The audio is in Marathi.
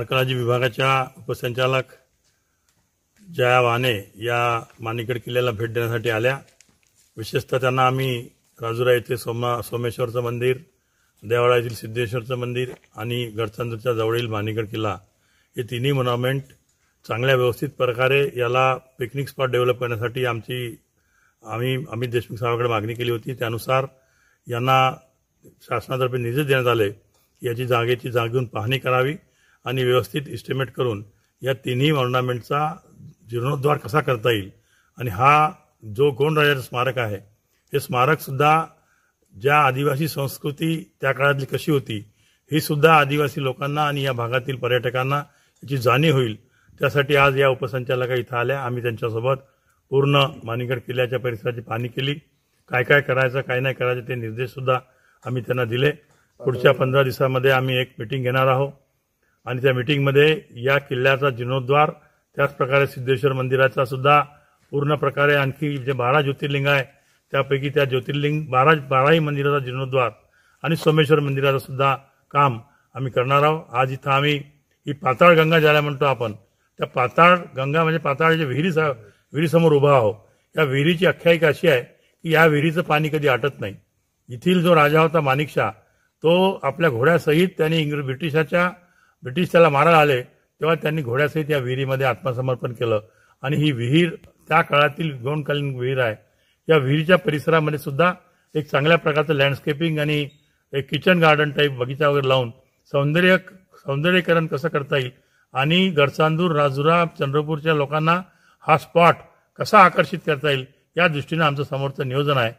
अर्किओलॉजी विभागाच्या उपसंचालक जया वाने या माणिकड किल्ल्याला भेट देण्यासाठी आल्या। विशेषतः त्यांना आम्ही राजुरा येथे सोमेश्वरचं मंदिर, देवाळा येथील सिद्धेश्वरचं मंदिर आणि गडचांदूरच्या जवळील माणिकड किल्ला हे तिन्ही मॉन्युमेंट चांगल्या व्यवस्थित प्रकारे याला पिकनिक स्पॉट डेव्हलप करण्यासाठी आम्ही अमित देशमुख साहेबांकडे मागणी केली होती। त्यानुसार यांना शासनातर्फे निर्देश देण्यात आले की याची जागेची जाग घेऊन पाहणी करावी आणि व्यवस्थित इस्टिमेट करून या तिन्ही मॉन्युमेंटचा जीर्णोद्धार कसा करता येईल आणि हा जो गोंडराजाचं स्मारक आहे हे स्मारक सुद्धा ज्या आदिवासी संस्कृती त्या काळातली कशी होती ही सुद्धा आदिवासी लोकांना आणि या भागातील पर्यटकांना याची जाणीव होईल, त्यासाठी आज या उपसंचालका इथं आल्या। आम्ही त्यांच्यासोबत पूर्ण माणिकड किल्ल्याच्या परिसराची पाहणी केली, काय काय करायचं काय नाही करायचं ते निर्देश सुद्धा आम्ही त्यांना दिले। पुढच्या 15 दिवसांमध्ये आम्ही एक मीटिंग घेणार आहोत आणि त्या मीटिंगमध्ये या किल्ल्याचा जीर्णोद्धार, त्याच प्रकारे सिद्धेश्वर मंदिराचा सुद्धा पूर्ण प्रकारे आणखी जे 12 ज्योतिर्लिंग आहे त्यापैकी त्या ज्योतिर्लिंग 12ही मंदिराचा जीर्णोद्धार आणि सोमेश्वर मंदिराचा सुद्धा काम आम्ही करणार आहोत। आज इथं आम्ही ही पाताळ गंगा ज्याला म्हणतो आपण, त्या पाताळ गंगा म्हणजे पाताळच्या विहिरीसमोर उभा आहोत। या विहिरीची आख्यायिका अशी आहे की या विहिरीचं पाणी कधी आटत नाही। येथील जो राजा होता माणिकशा तो आपल्या घोड्यासहित त्यांनी ब्रिटिश त्याला मारायला आले तेव्हा त्यांनी घोड्यासहित या विहिरीमध्ये आत्मसमर्पण केलं आणि ही विहीर त्या काळातील गोंडकालीन विहीर आहे। या विहिरीच्या परिसरामध्ये सुद्धा एक चांगल्या प्रकारचं लँडस्केपिंग आणि एक किचन गार्डन टाईप बगीचा वगैरे लावून सौंदर्यीकरण कसं करता येईल आणि गडचांदूर, राजुरा, चंद्रपूरच्या लोकांना हा स्पॉट कसा आकर्षित करता येईल या दृष्टीने आमचं समोरचं नियोजन आहे।